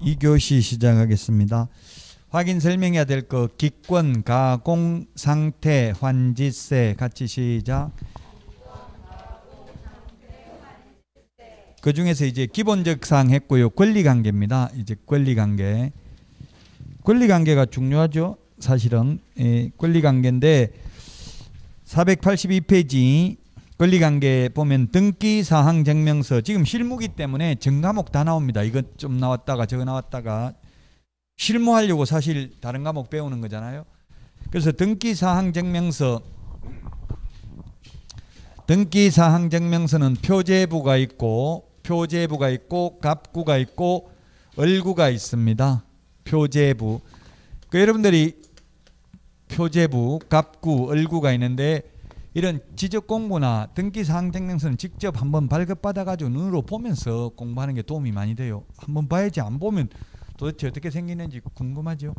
2교시 시작하겠습니다. 확인 설명해야 될 거 기권, 가공, 상태, 환지세 같이 시작. 그 중에서 이제 기본적 사항 했고요. 권리관계입니다. 이제 권리관계. 권리관계가 중요하죠. 사실은 권리관계인데 482페이지 권리관계 보면 등기사항증명서 지금 실무기 때문에 전 과목 다 나옵니다. 이거 좀 나왔다가 저거 나왔다가 실무하려고 사실 다른 과목 배우는 거잖아요. 그래서 등기사항증명서는 표제부가 있고 갑구가 있고 을구가 있습니다. 표제부. 그 여러분들이 표제부, 갑구, 을구가 있는데 이런 지적 공부나 등기사항증명서는 직접 한번 발급받아가지고 눈으로 보면서 공부하는 게 도움이 많이 돼요. 한번 봐야지 안 보면 도대체 어떻게 생기는지 궁금하죠.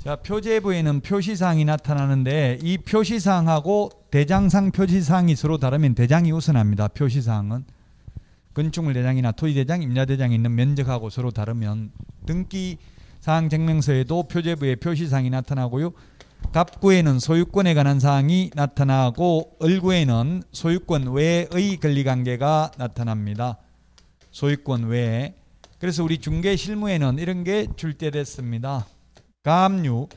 자, 표제부에는 표시사항이 나타나는데 이 표시사항하고 대장상 표시사항이 서로 다르면 대장이 우선합니다. 표시사항은 건축물 대장이나 토지 대장, 임야 대장이 있는 면적하고 서로 다르면 등기사항증명서에도 표제부에 표시사항이 나타나고요. 갑구에는 소유권에 관한 사항이 나타나고 을구에는 소유권 외의 권리관계가 나타납니다. 소유권 외에. 그래서 우리 중개 실무에는 이런 게 출제됐습니다. 가압류,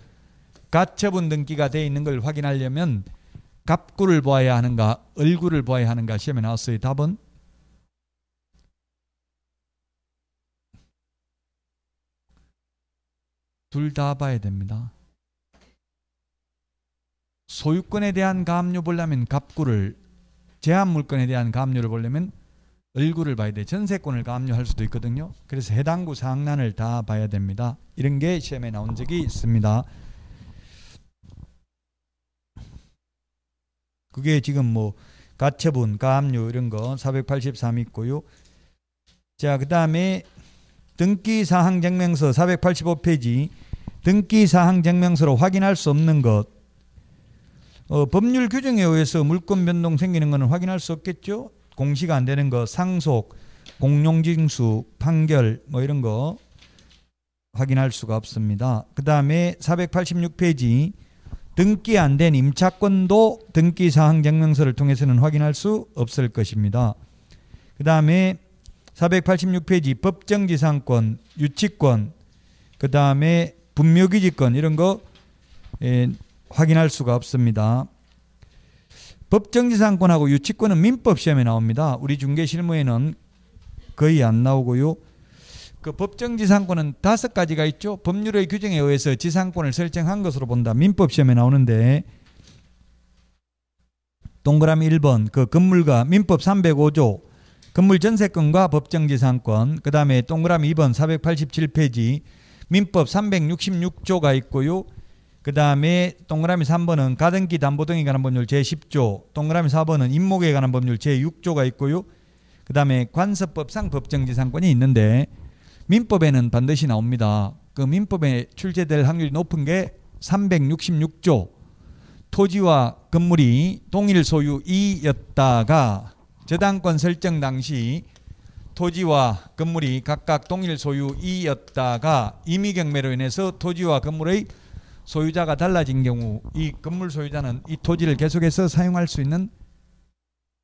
가처분 등기가 되어 있는 걸 확인하려면 갑구를 보아야 하는가 을구를 보아야 하는가 시험에 나왔어요. 답은 둘 다 봐야 됩니다. 소유권에 대한 가압류 보려면 갑구를, 제한물권에 대한 가압류를 보려면 을구를 봐야 돼. 전세권을 가압류할 수도 있거든요. 그래서 해당구 사항란을 다 봐야 됩니다. 이런 게 시험에 나온 적이 있습니다. 그게 지금 뭐 가처분, 가압류 이런 거 483 있고요. 자, 그 다음에 등기사항증명서 485페이지 등기사항증명서로 확인할 수 없는 것. 법률 규정에 의해서 물권 변동 생기는 것은 확인할 수 없겠죠. 공시가 안 되는 거, 상속, 공용징수, 판결 뭐 이런 거 확인할 수가 없습니다. 그 다음에 486페이지 등기 안 된 임차권도 등기사항증명서를 통해서는 확인할 수 없을 것입니다. 그 다음에 486페이지 법정지상권, 유치권, 그 다음에 분묘기지권 이런 거 확인할 수가 없습니다. 법정지상권하고 유치권은 민법 시험에 나옵니다. 우리 중개실무에는 거의 안 나오고요. 그 법정지상권은 5가지가 있죠. 법률의 규정에 의해서 지상권을 설정한 것으로 본다. 민법 시험에 나오는데 동그라미 1번 그 건물과 민법 305조 건물 전세권과 법정지상권, 그 다음에 동그라미 2번 487페이지 민법 366조가 있고요. 그 다음에 동그라미 3번은 가등기 담보 등에 관한 법률 제10조, 동그라미 4번은 임목에 관한 법률 제6조가 있고요. 그 다음에 관서법상 법정지상권이 있는데 민법에는 반드시 나옵니다. 그 민법에 출제될 확률이 높은 게 366조, 토지와 건물이 동일 소유이였다가 저당권 설정 당시 토지와 건물이 각각 동일 소유이였다가 임의경매로 인해서 토지와 건물의 소유자가 달라진 경우 이 건물 소유자는 이 토지를 계속해서 사용할 수 있는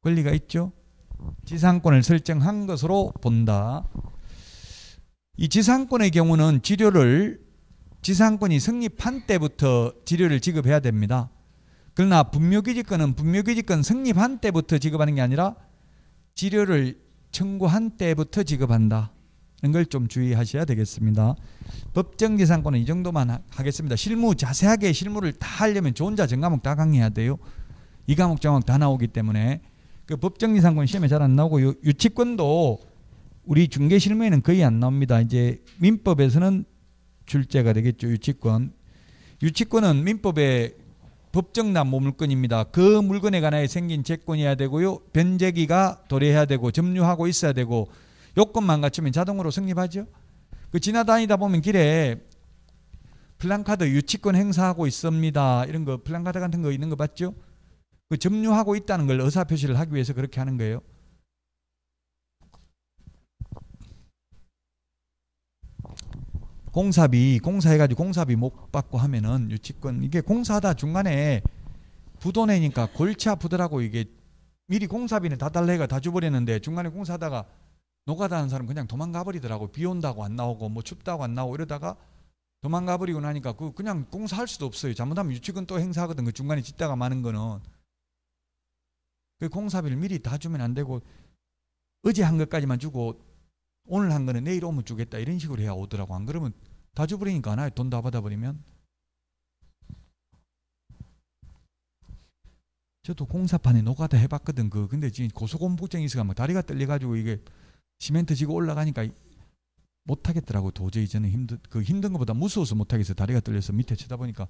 권리가 있죠. 지상권을 설정한 것으로 본다. 이 지상권의 경우는 지상권이 성립한 때부터 지료를 지급해야 됩니다. 그러나 분묘기지권은 분묘기지권 성립한 때부터 지급하는 게 아니라 지료를 청구한 때부터 지급한다. 이런 걸 좀 주의하셔야 되겠습니다. 법정지상권은 이 정도만 하겠습니다. 자세하게 실무를 다 하려면 저 혼자 전 과목 다 강의해야 돼요. 이 과목 저 과목 다 나오기 때문에 그 법정지상권 시험에 잘 안 나오고 유치권도 우리 중개실무에는 거의 안 나옵니다. 이제 민법에서는 출제가 되겠죠. 유치권은 민법의 법정납 물건입니다. 그 물건에 관하여 생긴 채권이어야 되고요. 변제기가 도래해야 되고 점유하고 있어야 되고 요건만 갖추면 자동으로 성립하죠. 그 지나다니다 보면 길에 플랜카드 유치권 행사하고 있습니다. 이런 거 플랜카드 같은 거 있는 거 봤죠? 그 점유하고 있다는 걸 의사표시를 하기 위해서 그렇게 하는 거예요. 공사해가지고 공사비 못 받고 하면은 유치권, 이게 공사하다 중간에 부도 내니까 골치 아프더라고. 이게 미리 공사비는 다 달래가 다 줘버렸는데 중간에 공사하다가 노가다 하는 사람 그냥 도망가 버리더라고. 비 온다고 안 나오고 뭐 춥다고 안 나오고 이러다가 도망가 버리고 나니까 그 그냥 공사할 수도 없어요. 잘못하면 유치권 또 행사하거든. 그 중간에 짓다가 마는 거는. 그 공사비를 미리 다 주면 안 되고 어제 한 것까지만 주고 오늘 한 거는 내일 오면 주겠다 이런 식으로 해야 오더라고. 안 그러면 다 줘버리니까 안 와요. 돈 다 받아버리면. 저도 공사판에 노가다 해봤거든. 근데 지금 고소공포증이 있어가 막 다리가 떨려가지고 이게 시멘트 지고 올라가니까 못하겠더라고. 도저히 저는 힘든 것보다 무서워서 못하겠어요. 다리가 떨려서 밑에 쳐다보니까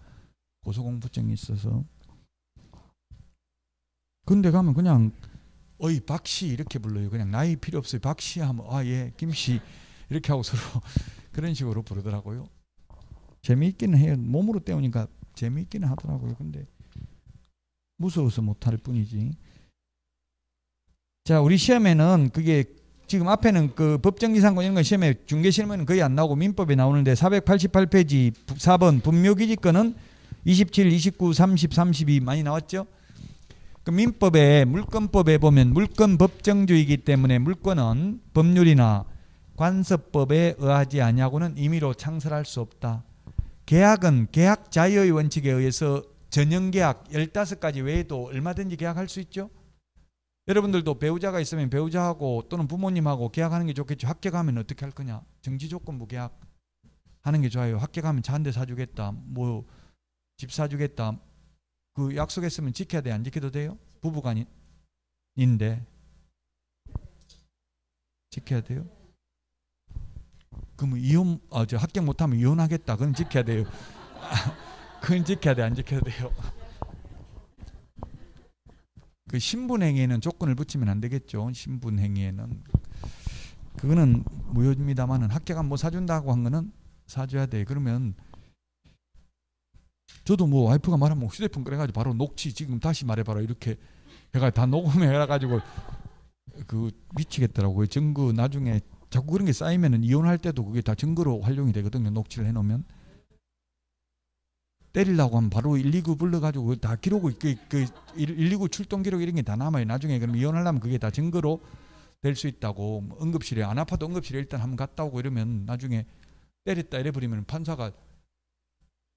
고소공포증이 있어서. 근데 가면 그냥 어이 박씨 이렇게 불러요. 그냥 나이 필요 없어요. 박씨 하면 아 예 김씨 이렇게 하고 서로 그런 식으로 부르더라고요. 재미있기는 해요. 몸으로 때우니까 재미있기는 하더라고요. 근데 무서워서 못할 뿐이지. 자, 우리 시험에는 그게 지금 앞에는 그 법정지상권 이런 건 시험에 중개시험에는 거의 안 나오고 민법에 나오는데 488페이지 4번 분묘기지권은 27, 29, 30, 32 많이 나왔죠. 그 민법에 물권법에 보면 물권 법정주의이기 때문에 물권은 법률이나 관습법에 의하지 아니하고는 임의로 창설할 수 없다. 계약은 계약 자유의 원칙에 의해서 전형계약 15가지 외에도 얼마든지 계약할 수 있죠. 여러분들도 배우자가 있으면 배우자하고 또는 부모님하고 계약하는 게 좋겠죠. 합격하면 어떻게 할 거냐. 정지조건부 계약 하는 게 좋아요. 합격하면 차 한 대 사주겠다. 뭐 집 사주겠다. 그 약속했으면 지켜야 돼. 안 지켜도 돼요? 부부간인데 지켜야 돼요? 그러면 저 합격 못하면 이혼하겠다. 그건 지켜야 돼요. 그건 지켜야 돼. 안 지켜도 돼요? 그 신분행위에는 조건을 붙이면 안 되겠죠. 신분행위에는 그거는 무효입니다만은 합격하면 뭐 사준다고 한 거는 사줘야 돼. 그러면 저도 뭐 와이프가 말하면 휴대폰 꺼내가지고 바로 녹취 지금 다시 말해봐라 이렇게 해가 다 녹음해가지고 그 미치겠더라고요. 증거 나중에 자꾸 그런 게 쌓이면은 이혼할 때도 그게 다 증거로 활용이 되거든요. 녹취를 해놓으면. 때리려고 하면 바로 119 불러가지고 다 기록을 119 출동 기록 이런 게 다 남아요. 나중에 그럼 이혼하려면 그게 다 증거로 될 수 있다고. 응급실에 안 아파도 응급실에 일단 한번 갔다 오고 이러면 나중에 때렸다 이래버리면 판사가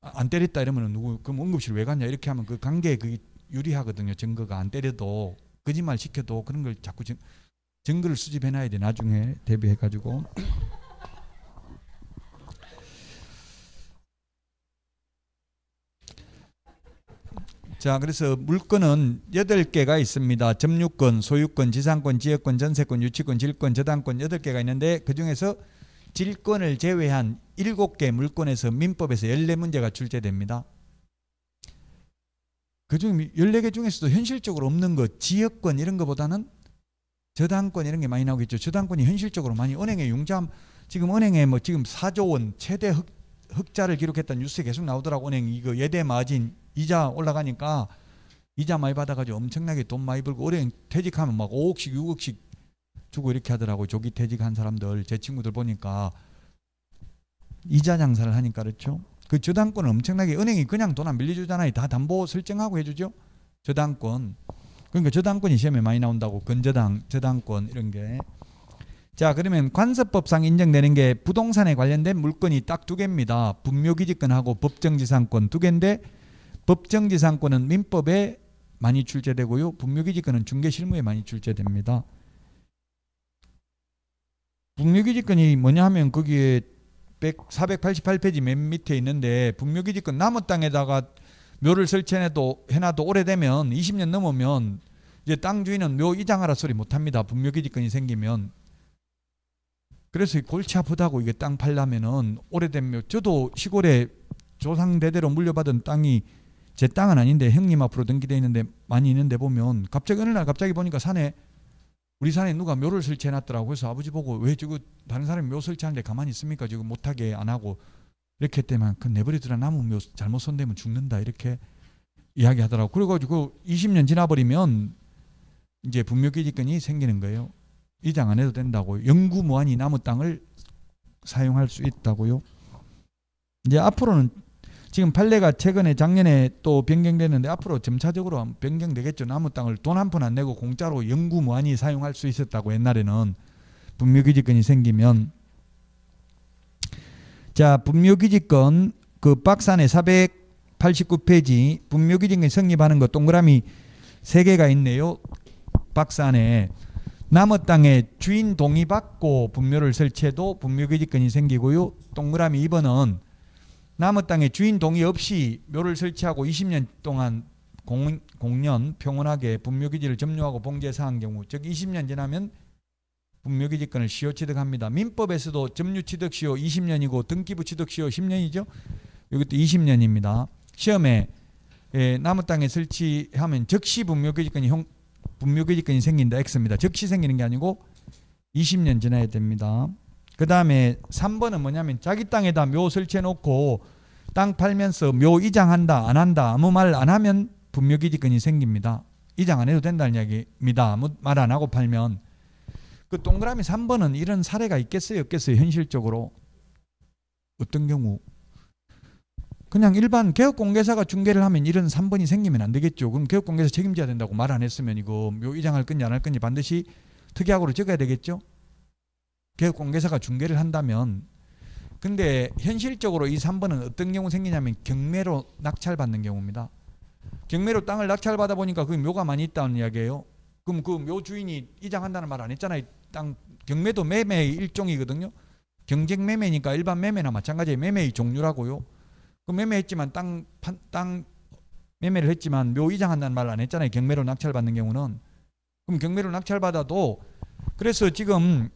안 때렸다 이러면 누구 그럼 응급실 왜 갔냐 이렇게 하면 그 관계에 그게 유리하거든요. 증거가 안 때려도 거짓말 시켜도 그런 걸 자꾸 증거를 수집해놔야 돼. 나중에 대비해가지고. 자, 그래서 물권은 8개가 있습니다. 점유권, 소유권, 지상권, 지역권, 전세권, 유치권, 질권, 저당권 8개가 있는데 그중에서 질권을 제외한 7개 물권에서 민법에서 14문제가 출제됩니다. 그중 14개 중에서도 현실적으로 없는 것, 지역권 이런 것보다는 저당권 이런 게 많이 나오겠죠. 저당권이 현실적으로 많이 은행에 융자함 지금 은행에 뭐 지금 4조 원 최대 흑자를 기록했다는 뉴스에 계속 나오더라고. 은행 이거 예대 마진 이자 올라가니까 이자 많이 받아가지고 엄청나게 돈 많이 벌고 은행 퇴직하면 막 5억씩 6억씩 주고 이렇게 하더라고. 조기 퇴직한 사람들 제 친구들 보니까 이자 장사를 하니까 그렇죠. 그 저당권은 엄청나게 은행이 그냥 돈 안 빌려주잖아요. 다 담보 설정하고 해주죠. 저당권. 그러니까 저당권이 시험에 많이 나온다고. 근저당, 저당권 이런 게. 자, 그러면 관습법상 인정되는 게 부동산에 관련된 물건이 딱 2개입니다. 분묘기지권하고 법정지상권 2개인데 법정지상권은 민법에 많이 출제되고요. 분묘기지권은 중개실무에 많이 출제됩니다. 분묘기지권이 뭐냐 하면 거기에 488페이지 맨 밑에 있는데 분묘기지권 남의 땅에다가 묘를 설치해놔도 오래되면 20년 넘으면 이제 땅 주인은 묘 이장하라 소리 못합니다. 분묘기지권이 생기면. 그래서 골치 아프다고 이게 땅 팔려면은 오래된 묘. 저도 시골에 조상대대로 물려받은 땅이 제 땅은 아닌데 형님 앞으로 등기되어 있는데 많이 있는데 보면 갑자기 어느 날 갑자기 보니까 우리 산에 누가 묘를 설치해놨더라고. 그래서 아버지 보고 왜 저거 다른 사람이 묘 설치하는데 가만히 있습니까? 지금 못하게 안 하고 이렇게 했더만 그 내버려두라 남은 묘 잘못 손대면 죽는다 이렇게 이야기하더라고. 그래가지고 20년 지나버리면 이제 분묘기지권이 생기는 거예요. 이장 안 해도 된다고. 영구무한히 남의 땅을 사용할 수 있다고요. 이제 앞으로는 지금 판례가 최근에 작년에 또 변경됐는데 앞으로 점차적으로 변경되겠죠. 남의 땅을 돈 한 푼 안 내고 공짜로 영구무한히 사용할 수 있었다고 옛날에는 분묘기지권이 생기면. 자, 분묘기지권 그 박스 안에 489페이지 분묘기지권 성립하는 거 동그라미 3개가 있네요. 박스 안에 남의 땅에 주인 동의 받고 분묘를 설치해도 분묘기지권이 생기고요. 동그라미 2번은 남의 땅에 주인 동의 없이 묘를 설치하고 20년 동안 공년 평온하게 분묘기지를 점유하고 봉제사한 경우, 즉 20년 지나면 분묘기지권을 시효 취득합니다. 민법에서도 점유취득 시효 20년이고 등기부 취득 시효 10년이죠. 이것도 20년입니다. 시험에 남의 땅에 설치하면 즉시 분묘기지권이 생긴다. X입니다. 즉시 생기는 게 아니고 20년 지나야 됩니다. 그 다음에 3번은 뭐냐면 자기 땅에다 묘 설치해 놓고 땅 팔면서 묘 이장한다 안 한다 아무 말 안 하면 분묘기지권이 생깁니다. 이장 안 해도 된다는 이야기입니다. 아무 말 안 하고 팔면. 그 동그라미 3번은 이런 사례가 있겠어요 없겠어요? 현실적으로 어떤 경우? 그냥 일반 개업공개사가 중개를 하면 이런 3번이 생기면 안 되겠죠. 그럼 개업공개사 책임져야 된다고 말 안 했으면 이거 묘 이장할 건지 안 할 건지 반드시 특약으로 적어야 되겠죠. 개업공개사가 중개를 한다면. 근데 현실적으로 이 3번은 어떤 경우 생기냐면 경매로 낙찰받는 경우입니다. 경매로 땅을 낙찰받아 보니까 그 묘가 많이 있다는 이야기예요. 그럼 그 묘 주인이 이장한다는 말 안 했잖아요. 땅 경매도 매매의 일종이거든요. 경쟁 매매니까 일반 매매나 마찬가지의 매매의 종류라고요. 그 매매했지만 땅 매매를 했지만 묘 이장한다는 말 안 했잖아요. 경매로 낙찰받는 경우는. 그럼 경매로 낙찰받아도 그래서 지금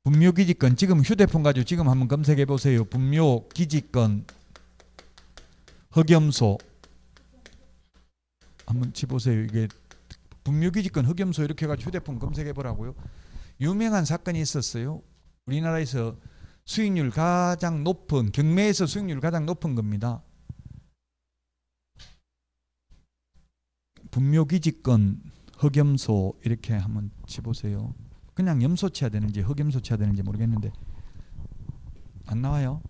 분묘기지권 지금 휴대폰 가지고 지금 한번 검색해 보세요. 분묘기지권 흑염소 한번 치보세요. 이게 분묘기지권 흑염소 이렇게 해가지고 휴대폰 검색해 보라고요. 유명한 사건이 있었어요. 우리나라에서 수익률 가장 높은 경매에서 수익률 가장 높은 겁니다. 분묘기지권 흑염소 이렇게 한번 치보세요. 그냥 염소 쳐야 되는지 흑염소 쳐야 되는지 모르겠는데 안 나와요.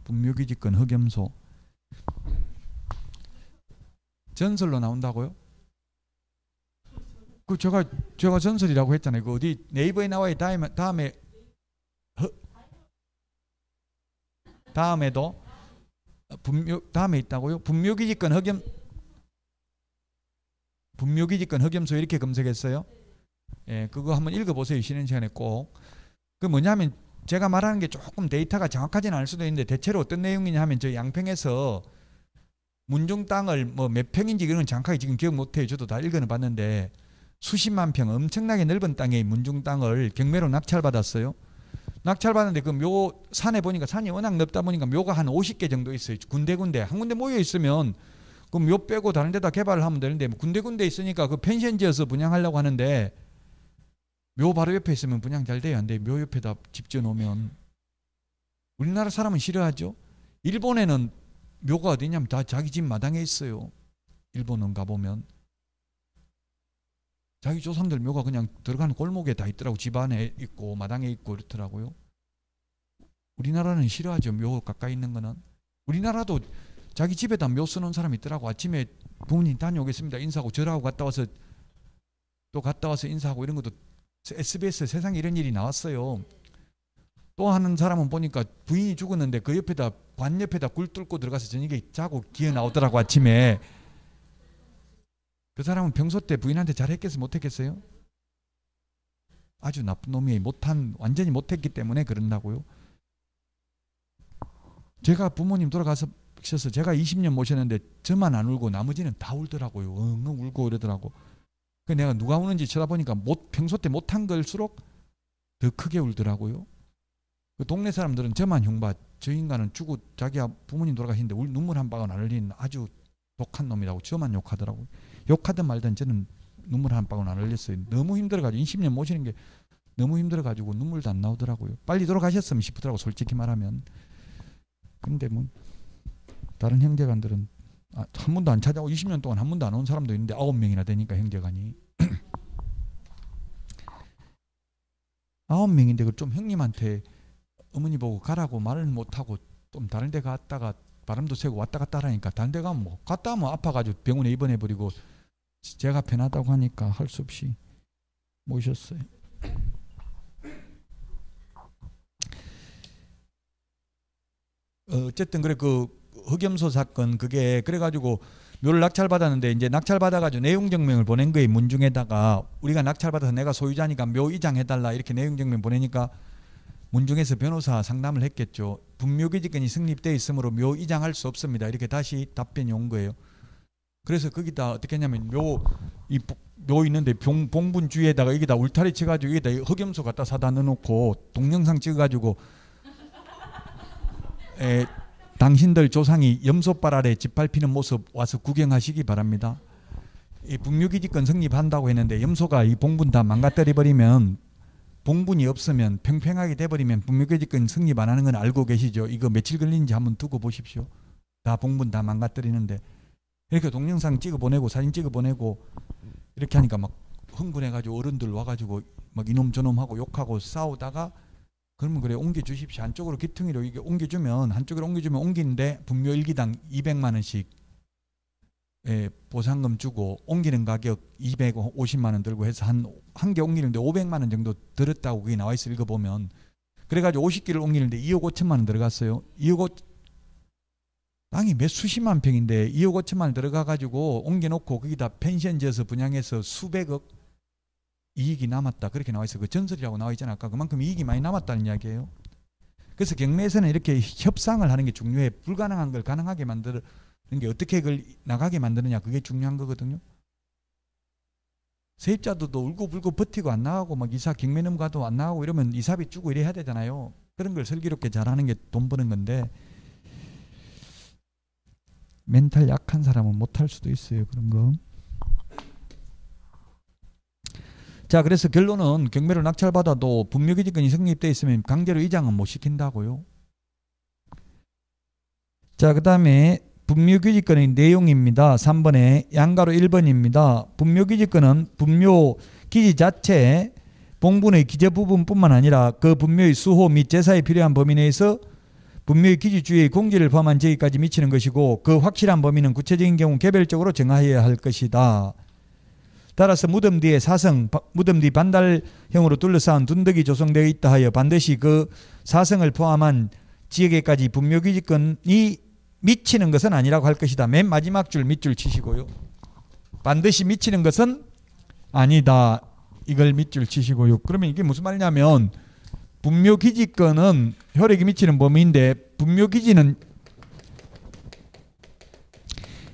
분묘기지권 흑염소 전설로 나온다고요? 그 제가 전설이라고 했잖아요. 그 어디 네이버에 나와요. 다음에도 다음에 있다고요? 분묘기지권 흑염소 이렇게 검색했어요. 예, 그거 한번 읽어보세요. 쉬는 시간에 꼭. 그 뭐냐면 제가 말하는 게 조금 데이터가 정확하지는 않을 수도 있는데 대체로 어떤 내용이냐 하면 저 양평에서 문중 땅을 뭐 몇 평인지 그런 건 정확하게 지금 기억 못해요. 저도 다 읽어는 봤는데 수십만 평 엄청나게 넓은 땅에 문중 땅을 경매로 낙찰받았어요. 낙찰받았는데 그 묘 산에 보니까 산이 워낙 넓다 보니까 묘가 한 50개 정도 있어요. 군데군데 한 군데 모여 있으면 그 묘 빼고 다른 데다 개발을 하면 되는데 뭐 군데군데 있으니까 그 펜션 지어서 분양하려고 하는데 묘 바로 옆에 있으면 분양 잘 돼요. 안 돼요? 묘 옆에다 집 지어놓으면. 우리나라 사람은 싫어하죠. 일본에는 묘가 어디냐면 다 자기 집 마당에 있어요. 일본은 가보면 자기 조상들 묘가 그냥 들어가는 골목에 다 있더라고. 집 안에 있고 마당에 있고 그렇더라고요. 우리나라는 싫어하죠. 묘 가까이 있는 거는. 우리나라도 자기 집에다 묘 써놓은 사람이 있더라고. 아침에 부모님 다녀오겠습니다 인사하고 절하고 갔다 와서 또 갔다 와서 인사하고 이런 것도 SBS 세상에 이런 일이 나왔어요. 또 하는 사람은 보니까 부인이 죽었는데 그 옆에다 관 옆에다 굴 뚫고 들어가서 저녁에 자고 기어 나오더라고. 아침에. 그 사람은 평소 때 부인한테 잘했겠어요 못했겠어요? 아주 나쁜 놈이 완전히 못했기 때문에 그런다고요. 제가 부모님 돌아가셔서 제가 20년 모셨는데 저만 안 울고 나머지는 다 울더라고요. 엉엉 울고 이러더라고. 그 내가 누가 우는지 쳐다보니까 평소 때 못한 걸수록 더 크게 울더라고요. 그 동네 사람들은 저만 흉봐. 저 인간은 죽고 자기야 부모님 돌아가시는데 눈물 한 방울 안 흘리는 아주 독한 놈이라고 저만 욕하더라고요. 욕하든 말든 저는 눈물 한 방울 안 흘렸어요. 너무 힘들어가지고 20년 모시는 게 너무 힘들어가지고 눈물도 안 나오더라고요. 빨리 돌아가셨으면 싶더라고 솔직히 말하면. 근데 뭐 다른 형제간들은 한 번도 안 찾아오고 20년 동안 한 번도 안 온 사람도 있는데 9명이나 되니까 형제간이 9명인데 그 좀 형님한테 어머니 보고 가라고 말을 못하고 좀 다른 데 갔다가 바람도 쐬고 왔다 갔다 하라니까 다른 데 가면 뭐 갔다 하면 아파가지고 병원에 입원해버리고 제가 편하다고 하니까 할 수 없이 모셨어요. 어쨌든 그래 그 흑염소 사건 그게 그래가지고 묘를 낙찰받았는데 이제 낙찰받아가지고 내용증명을 보낸 거예요. 문중에다가 우리가 낙찰받아서 내가 소유자니까 묘 이장해달라 이렇게 내용증명 보내니까 문중에서 변호사 상담을 했겠죠. 분묘기지권이 성립되어 있으므로 묘 이장할 수 없습니다. 이렇게 다시 답변이 온 거예요. 그래서 거기다 어떻게 했냐면 묘 있는데 봉분 주위에다가 여기다 울타리 쳐가지고 여기다 흑염소 갖다 사다 넣어놓고 동영상 찍어가지고 당신들 조상이 염소발 아래 짓밟히는 모습 와서 구경하시기 바랍니다. 이 분묘기지권 성립한다고 했는데 염소가 이 봉분 다 망가뜨려 버리면 봉분이 없으면 평평하게 돼버리면 분묘기지권 성립 안 하는 건 알고 계시죠? 이거 며칠 걸리는지 한번 두고 보십시오. 다 봉분 다 망가뜨리는데 이렇게 동영상 찍어 보내고 사진 찍어 보내고 이렇게 하니까 막 흥분해가지고 어른들 와가지고 막 이놈 저놈 하고 욕하고 싸우다가 그러면 그래 옮겨 주십시오. 한쪽으로 기퉁이로 이게 옮겨주면 한쪽으로 옮겨주면 옮기는데 분묘 1기당 200만 원씩 보상금 주고 옮기는 가격 250만 원 들고 해서 한 개 옮기는데 500만 원 정도 들었다고 그게 나와 있어 읽어보면 그래가지고 50개를 옮기는데 2억 5천만 원 들어갔어요. 2억 5 땅이 몇 수십만 평인데 2억 5천만 원 들어가가지고 옮겨놓고 거기다 펜션 지어서 분양해서 수백억 이익이 남았다 그렇게 나와 있어. 그 전설이라고 나와 있잖아. 아까 그만큼 이익이 많이 남았다는 이야기예요. 그래서 경매에서는 이렇게 협상을 하는 게 중요해. 불가능한 걸 가능하게 만드는 게 어떻게 그걸 나가게 만드느냐 그게 중요한 거거든요. 세입자들도 울고불고 버티고 안 나가고 막 이사 경매 넘가도 안 나가고 이러면 이사비 주고 이래야 되잖아요. 그런 걸 슬기롭게 잘하는 게 돈 버는 건데 멘탈 약한 사람은 못할 수도 있어요. 그런 거. 자, 그래서 결론은 경매를 낙찰받아도 분묘기지권이 성립되어 있으면 강제로 이장은 못 시킨다고요. 자, 그 다음에 분묘기지권의 내용입니다. 3번에 양가로 1번입니다. 분묘기지권은 분묘기지 자체에 봉분의 기재 부분뿐만 아니라 그 분묘의 수호 및 제사에 필요한 범위 내에서 분묘의 기지 주위의 공지를 포함한 지역까지 미치는 것이고 그 확실한 범위는 구체적인 경우 개별적으로 정하여야 할 것이다. 따라서 무덤 뒤에 사성, 무덤 뒤 반달형으로 둘러싸은 둔덕이 조성되어 있다 하여 반드시 그 사성을 포함한 지역에까지 분묘기지권이 미치는 것은 아니라고 할 것이다. 맨 마지막 줄 밑줄 치시고요. 반드시 미치는 것은 아니다. 이걸 밑줄 치시고요. 그러면 이게 무슨 말이냐면 분묘기지권은 효력이 미치는 범위인데 분묘기지는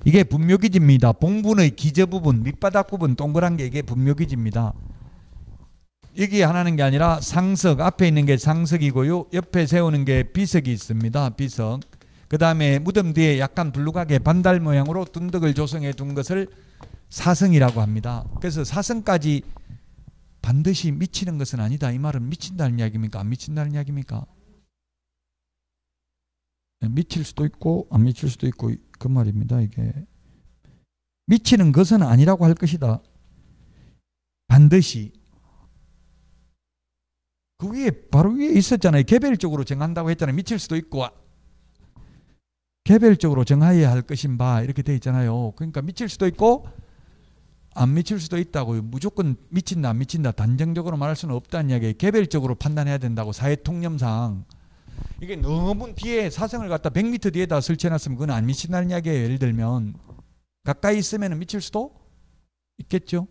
이게 분묘기지입니다. 봉분의 기저 부분, 밑바닥 부분 동그란 게 이게 분묘기지입니다. 여기 하나는 게 아니라 상석, 앞에 있는 게 상석이고요. 옆에 세우는 게 비석이 있습니다. 비석. 그 다음에 무덤 뒤에 약간 불룩하게 반달 모양으로 둔덕을 조성해 둔 것을 사성이라고 합니다. 그래서 사성까지 반드시 미치는 것은 아니다. 이 말은 미친다는 이야기입니까? 안 미친다는 이야기입니까? 미칠 수도 있고 안 미칠 수도 있고 그 말입니다. 이게 미치는 것은 아니라고 할 것이다. 반드시 그 위에 바로 위에 있었잖아요. 개별적으로 정한다고 했잖아요. 미칠 수도 있고 개별적으로 정하여야 할 것인 바 이렇게 돼 있잖아요. 그러니까 미칠 수도 있고 안 미칠 수도 있다고 무조건 미친다 안 미친다 단정적으로 말할 수는 없다는 이야기예요. 개별적으로 판단해야 된다고 사회 통념상. 이게 너무 뒤에 사성을 갖다 100m 뒤에다 설치해놨으면 그건 안 미친다는 이야기예요. 예를 들면 가까이 있으면 미칠 수도 있겠죠.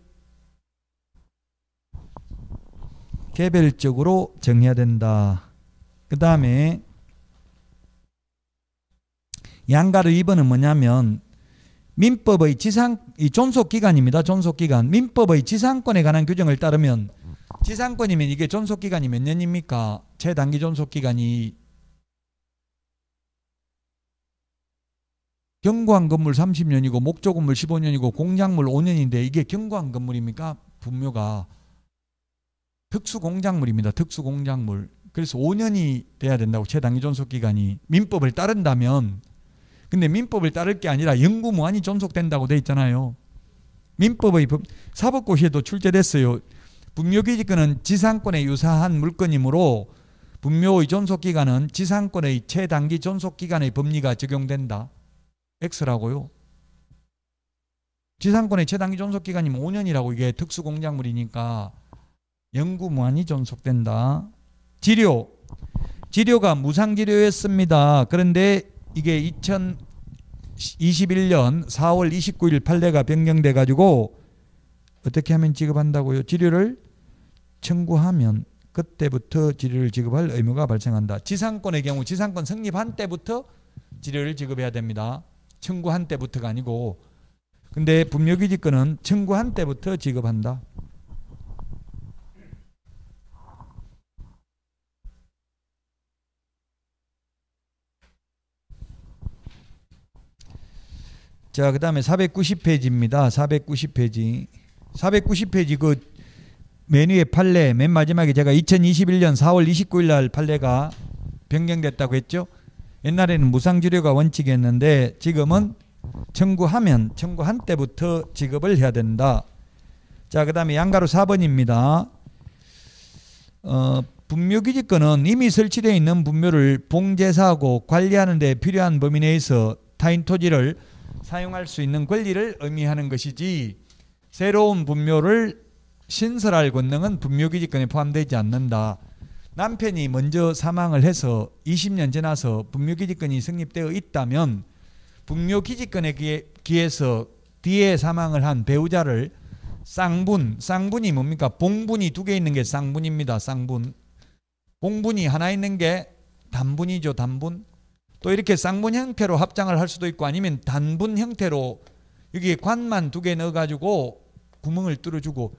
개별적으로 정해야 된다. 그 다음에 양가로 2번은 뭐냐면 민법의 이 존속기간입니다. 존속기간. 민법의 지상권에 관한 규정을 따르면 지상권이면 이게 존속기간이 몇 년입니까? 최단기 존속기간이 경관 건물 30년이고 목조 건물 15년이고 공작물 5년인데 이게 경관 건물입니까? 분묘가 특수 공작물입니다. 특수 공작물. 그래서 5년이 돼야 된다고 최단기 존속기간이 민법을 따른다면. 근데 민법을 따를 게 아니라 영구무한히 존속된다고 돼 있잖아요. 민법의 사법고시에도 출제됐어요. 분묘기지권은 지상권에 유사한 물건이므로 분묘의 존속기간은 지상권의 최단기 존속기간의 법리가 적용된다. X라고요. 지상권의 최단기 존속기간이면 5년이라고. 이게 특수공작물이니까 영구무한히 존속된다. 지료가 무상지료였습니다. 그런데 이게 2021년 4월 29일 판례가 변경돼 가지고 어떻게 하면 지급한다고요? 지료를 청구하면 그때부터 지료를 지급할 의무가 발생한다. 지상권의 경우 지상권 성립한 때부터 지료를 지급해야 됩니다. 청구한 때부터가 아니고. 근데 분묘기지권은 청구한 때부터 지급한다. 자, 그 다음에 490페이지입니다. 490페이지. 490페이지 그 메뉴의 판례 맨 마지막에 제가 2021년 4월 29일 날 판례가 변경됐다고 했죠. 옛날에는 무상지료가 원칙이었는데 지금은 청구한 때부터 지급을 해야 된다. 자, 그 다음에 양가로 4번입니다. 분묘기지권은 이미 설치되어 있는 분묘를 봉제사하고 관리하는 데 필요한 범위 내에서 타인 토지를 사용할 수 있는 권리를 의미하는 것이지 새로운 분묘를 신설할 권능은 분묘기지권에 포함되지 않는다. 남편이 먼저 사망을 해서 20년 지나서 분묘기지권이 성립되어 있다면 분묘기지권에 기해서 뒤에 사망을 한 배우자를 쌍분이 뭡니까? 봉분이 두 개 있는 게 쌍분입니다. 쌍분. 봉분이 하나 있는 게 단분이죠. 단분. 또 이렇게 쌍분 형태로 합장을 할 수도 있고 아니면 단분 형태로 여기에 관만 두 개 넣어가지고 구멍을 뚫어주고,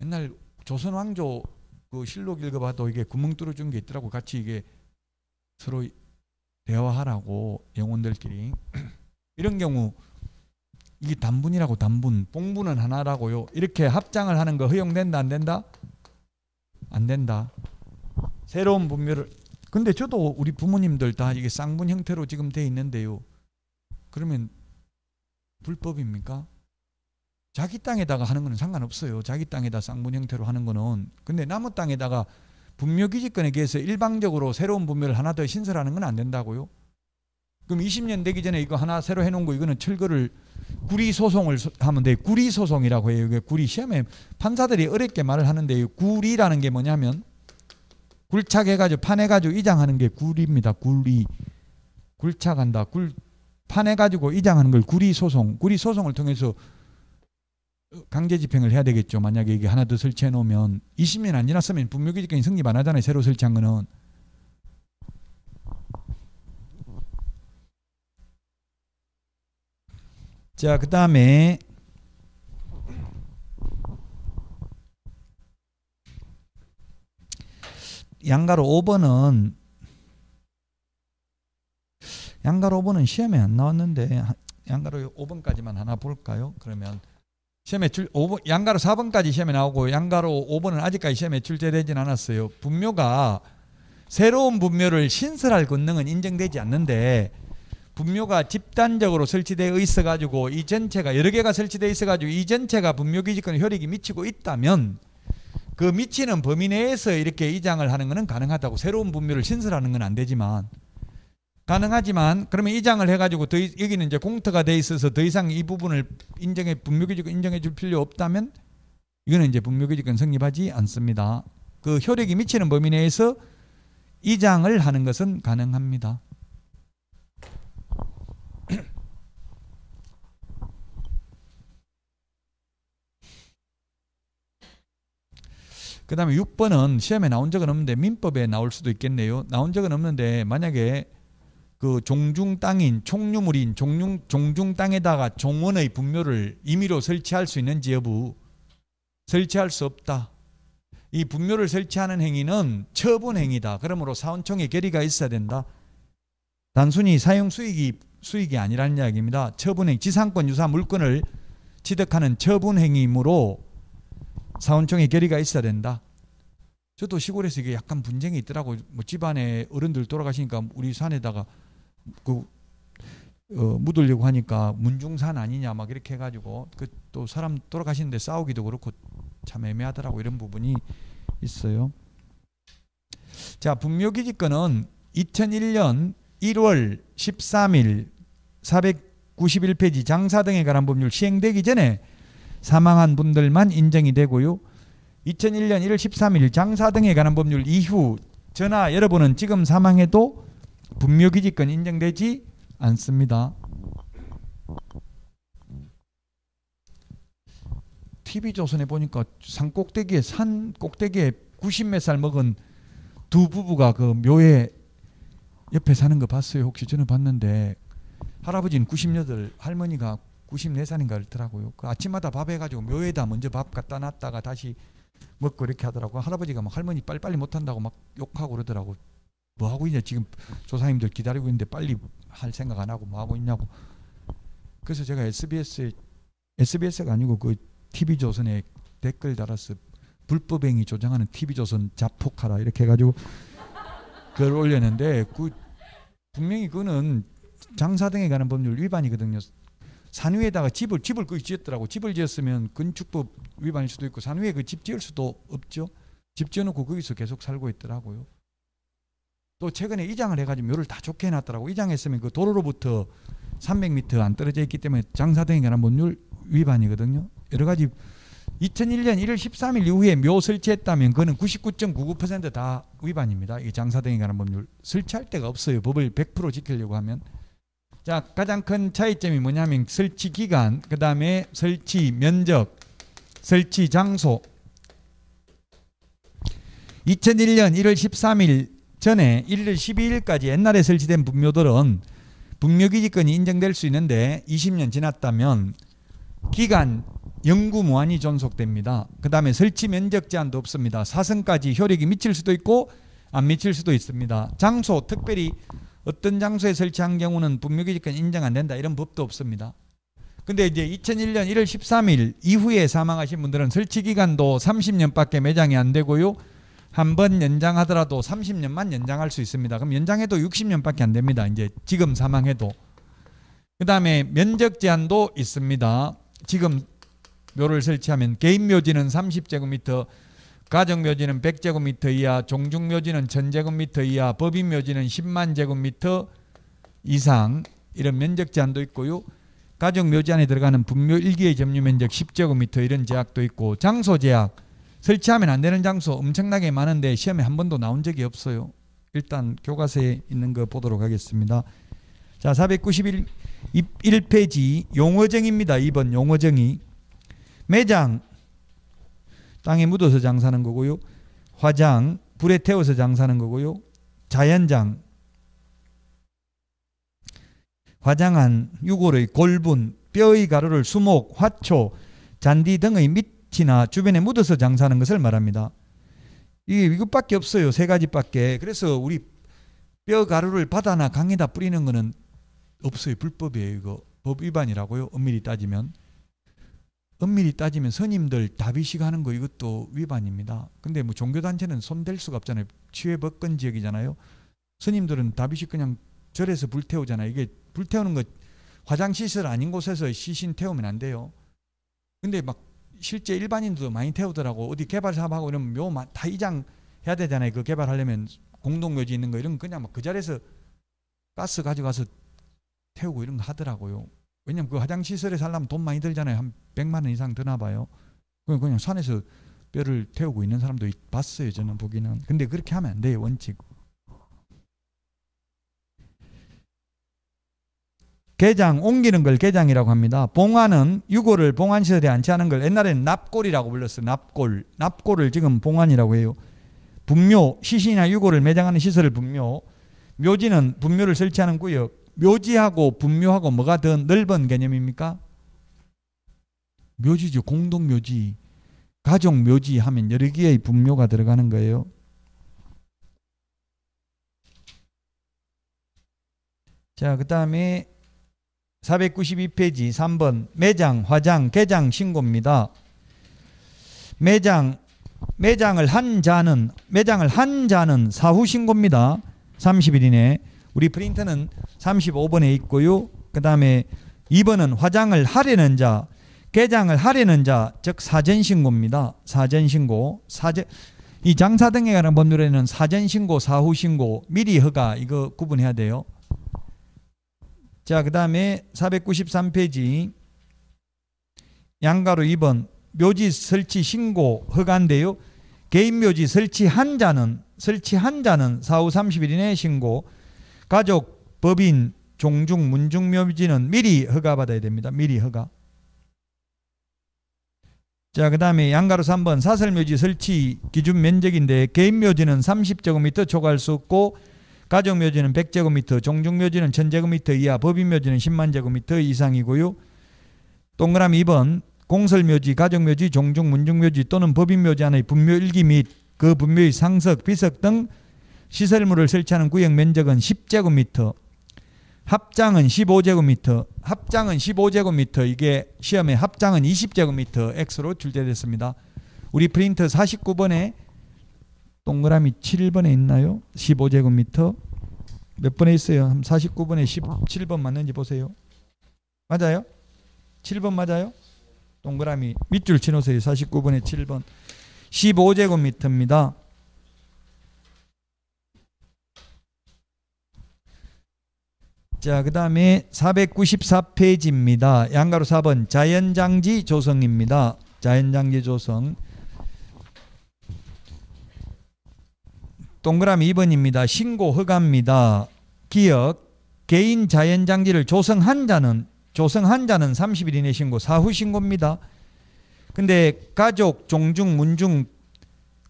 옛날 조선 왕조 그 실록 읽어봐도 이게 구멍 뚫어준 게 있더라고. 같이 이게 서로 대화하라고 영혼들끼리. 이런 경우 이게 단분이라고. 단분, 봉분은 하나라고요. 이렇게 합장을 하는 거 허용된다 안 된다? 안 된다. 새로운 분묘를. 근데 저도 우리 부모님들 다 이게 쌍분 형태로 지금 돼 있는데요. 그러면 불법입니까? 자기 땅에다가 하는 거는 상관없어요. 자기 땅에다 쌍분 형태로 하는 거는. 근데 남의 땅에다가 분묘기지권에 의해서 일방적으로 새로운 분묘를 하나 더 신설하는 건 안 된다고요. 그럼 20년 되기 전에 이거 하나 새로 해놓은 거 이거는 철거를 구리소송을 하면 돼요. 구리소송이라고 해요. 이게 구리. 시험에 판사들이 어렵게 말을 하는데요. 구리라는 게 뭐냐면 굴착해가지고 판해가지고 이장하는 게 구리입니다. 구리. 굴착한다. 판해가지고 이장하는 걸 구리소송. 구리소송을 통해서 강제집행을 해야 되겠죠. 만약에 이게 하나 더 설치해 놓으면 20년 안 지났으면 분묘기지권이 성립 안 하잖아요. 새로 설치한 거는. 자, 그 다음에 양가로 5번은 시험에 안 나왔는데 양가로 5번까지만 하나 볼까요? 그러면 시험에 양가로 4번까지 시험에 나오고 양가로 5번은 아직까지 시험에 출제되진 않았어요. 분묘가 새로운 분묘를 신설할 권능은 인정되지 않는데 분묘가 집단적으로 설치되어 있어가지고 이 전체가 여러 개가 설치되어 있어가지고 이 전체가 분묘기지권 효력이 미치고 있다면 그 미치는 범위 내에서 이렇게 이장을 하는 것은 가능하다고. 새로운 분묘를 신설하는 건 안 되지만 가능하지만, 그러면 이장을 해가지고 여기는 이제 공터가 돼 있어서 더 이상 이 부분을 분묘기지권 인정해 줄 필요 없다면 이거는 이제 분묘기지권 성립하지 않습니다. 그 효력이 미치는 범위 내에서 이장을 하는 것은 가능합니다. 그 다음에 6번은 시험에 나온 적은 없는데 민법에 나올 수도 있겠네요. 나온 적은 없는데 만약에 그 종중 땅인 총유물인 종중 땅에다가 종원의 분묘를 임의로 설치할 수 있는지 여부. 설치할 수 없다. 이 분묘를 설치하는 행위는 처분 행위다. 그러므로 사원총회 결의가 있어야 된다. 단순히 사용 수익이 아니라는 이야기입니다. 처분 행위, 지상권 유사 물건을 취득하는 처분 행위이므로 사원총회 결의가 있어야 된다. 저도 시골에서 이게 약간 분쟁이 있더라고요. 뭐 집안에 어른들 돌아가시니까 우리 산에다가 묻으려고 하니까 문중산 아니냐 막 이렇게 해가지고 또 사람 돌아가시는데 싸우기도 그렇고 참 애매하더라고. 이런 부분이 있어요. 자, 분묘기지권은 2001년 1월 13일 491페이지 장사 등에 관한 법률 시행되기 전에 사망한 분들만 인정이 되고요. 2001년 1월 13일 장사 등에 관한 법률 이후 저나 여러분은 지금 사망해도 분묘기지권 인정되지 않습니다. TV조선에 보니까 산 꼭대기에 90몇 살 먹은 두 부부가 그 묘에 옆에 사는 거 봤어요? 혹시? 저는 봤는데 할아버지는 98, 할머니가 94살인가 그렇더라고요. 그 아침마다 밥 해가지고 묘에다 먼저 밥 갖다 놨다가 다시 먹고 이렇게 하더라고. 할아버지가 막 할머니 빨리빨리 못한다고 막 욕하고 그러더라고. 뭐 하고 있냐, 지금 조상님들 기다리고 있는데 빨리 할 생각 안 하고 뭐 하고 있냐고. 그래서 제가 SBS가 아니고 그 TV조선에 댓글 달았어. 불법행위 조장하는 TV조선 자폭하라 이렇게 해가지고 그걸 올렸는데 분명히 그거는 장사 등에 관한 법률 위반이거든요. 산 위에다가 집을 거기 지었더라고. 집을 지었으면 건축법 위반일 수도 있고 산 위에 그 집 지을 수도 없죠. 집 지어놓고 거기서 계속 살고 있더라고요. 또 최근에 이장을 해가지고 묘를 다 좋게 해놨더라고. 이장했으면 그 도로로부터 300m 안 떨어져 있기 때문에 장사 등에 관한 법률 위반이거든요. 여러 가지 2001년 1월 13일 이후에 묘 설치했다면 그거는 99.99% 다 위반입니다. 이 장사 등에 관한 법률 설치할 데가 없어요. 법을 100% 지키려고 하면. 자, 가장 큰 차이점이 뭐냐면 설치 기간, 그 다음에 설치 면적, 설치 장소. 2001년 1월 13일 전에 1월 12일까지 옛날에 설치된 분묘들은 분묘기지권이 인정될 수 있는데 20년 지났다면 기간 영구 무한히 존속됩니다. 그 다음에 설치 면적 제한도 없습니다. 사선까지 효력이 미칠 수도 있고 안 미칠 수도 있습니다. 장소, 특별히 어떤 장소에 설치한 경우는 분묘기지권 인정 안 된다 이런 법도 없습니다. 근데 이제 2001년 1월 13일 이후에 사망하신 분들은 설치 기간도 30년밖에 매장이 안 되고요. 한 번 연장하더라도 30년만 연장할 수 있습니다. 그럼 연장해도 60년밖에 안 됩니다. 이제 지금 사망해도. 그 다음에 면적 제한도 있습니다. 지금 묘를 설치하면 개인 묘지는 30제곱미터, 가정 묘지는 100제곱미터 이하, 종중 묘지는 1000제곱미터 이하, 법인 묘지는 10만 제곱미터 이상 이런 면적 제한도 있고요. 가정 묘지 안에 들어가는 분묘 1기의 점유 면적 10제곱미터 이런 제약도 있고, 장소 제약, 설치하면 안 되는 장소 엄청나게 많은데 시험에 한 번도 나온 적이 없어요. 일단 교과서에 있는 거 보도록 하겠습니다. 자, 491페이지 용어정의입니다. 2번 용어정의. 매장, 땅에 묻어서 장사하는 거고요. 화장, 불에 태워서 장사하는 거고요. 자연장, 화장한 유골의 골분, 뼈의 가루를 수목, 화초, 잔디 등의 밑이나 주변에 묻어서 장사하는 것을 말합니다. 이것밖에 없어요. 세 가지밖에. 그래서 우리 뼈 가루를 바다나 강에다 뿌리는 거는 없어요. 불법이에요. 이거 법 위반이라고요. 엄밀히 따지면. 엄밀히 따지면 스님들 다비식 하는 거 이것도 위반입니다. 근데 뭐 종교단체는 손댈 수가 없잖아요. 치외법권 지역이잖아요. 스님들은 다비식 그냥 절에서 불태우잖아요. 이게 불태우는 거 화장시설 아닌 곳에서 시신 태우면 안 돼요. 근데 막 실제 일반인도 많이 태우더라고. 어디 개발 사업하고 이러면 묘 다 이장해야 되잖아요. 그 개발하려면 공동묘지 있는 거 이런 거 그냥 막 그 자리에서 가스 가져가서 태우고 이런 거 하더라고요. 왜냐면 그 화장시설에 살려면 돈 많이 들잖아요. 한 100만 원 이상 드나 봐요. 그냥 산에서 뼈를 태우고 있는 사람도 봤어요. 저는 보기는. 근데 그렇게 하면 안 돼요. 원칙. 개장, 옮기는 걸 개장이라고 합니다. 봉안은 유골을 봉안시설에 안치하는 걸 옛날에는 납골이라고 불렀어요. 납골. 납골을 지금 봉안이라고 해요. 분묘, 시신이나 유골을 매장하는 시설을 분묘. 묘지는 분묘를 설치하는 구역. 묘지하고 분묘하고 뭐가 더 넓은 개념입니까? 묘지죠. 공동묘지. 가족묘지 하면 여러 개의 분묘가 들어가는 거예요. 자, 그 다음에 492페이지 3번 매장, 화장, 개장 신고입니다. 매장을 한 자는 사후 신고입니다. 30일 이내. 우리 프린터는 35번에 있고요. 그 다음에 2번은 화장을 하려는 자, 개장을 하려는 자, 즉 사전신고입니다. 사전신고. 이 장사 등에 관한 법률에는 사전 신고, 사후 신고, 미리 허가 이거 구분해야 돼요. 자, 그 다음에 493페이지 양가로 2번 묘지 설치 신고 허가인데요. 개인 묘지 설치한 자는 사후 30일 이내에 신고, 가족, 법인, 종중, 문중 묘지는 미리 허가받아야 됩니다. 미리 허가. 자, 그 다음에 양가로 3번 사설묘지 설치 기준 면적인데 개인 묘지는 30제곱미터 초과할 수 없고, 가족 묘지는 100제곱미터, 종중 묘지는 1000제곱미터 이하, 법인 묘지는 10만 제곱미터 이상이고요. 동그라미 2번 공설묘지, 가족묘지, 종중, 문중묘지 또는 법인묘지 안의 분묘 일기 및 그 분묘의 상석, 비석 등 시설물을 설치하는 구역 면적은 10제곱미터, 합장은 15제곱미터, 합장은 15제곱미터, 이게 시험에 합장은 20제곱미터 X로 출제됐습니다. 우리 프린터 49번에 동그라미 7번에 있나요? 15제곱미터 몇 번에 있어요? 49번에 17번 맞는지 보세요. 맞아요? 7번 맞아요? 동그라미 밑줄 치놓으세요. 49번에 7번 15제곱미터입니다. 자, 그 다음에 494페이지입니다. 양가로 4번 자연장지 조성입니다. 자연장지 조성 동그라미 2번입니다. 신고 허가입니다. 기억 개인 자연장지를 조성한 자는 30일 이내 신고, 사후 신고입니다. 근데 가족, 종중, 문중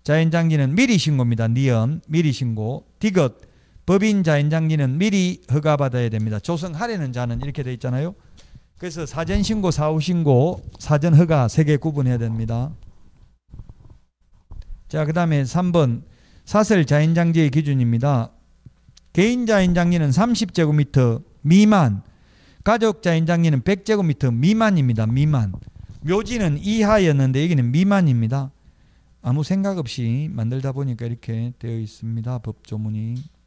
자연장지는 미리 신고입니다. 니은 미리 신고. 디귿 법인 자연장지는 미리 허가받아야 됩니다. 조성하려는 자는 이렇게 되어 있잖아요. 그래서 사전 신고, 사후 신고, 사전 허가 3개 구분해야 됩니다. 자, 그 다음에 3번 사설 자연장지의 기준입니다. 개인 자연장지는 30제곱미터 미만, 가족 자연장지는 100제곱미터 미만입니다. 미만. 묘지는 이하였는데 여기는 미만입니다. 아무 생각 없이 만들다 보니까 이렇게 되어 있습니다. 법조문이.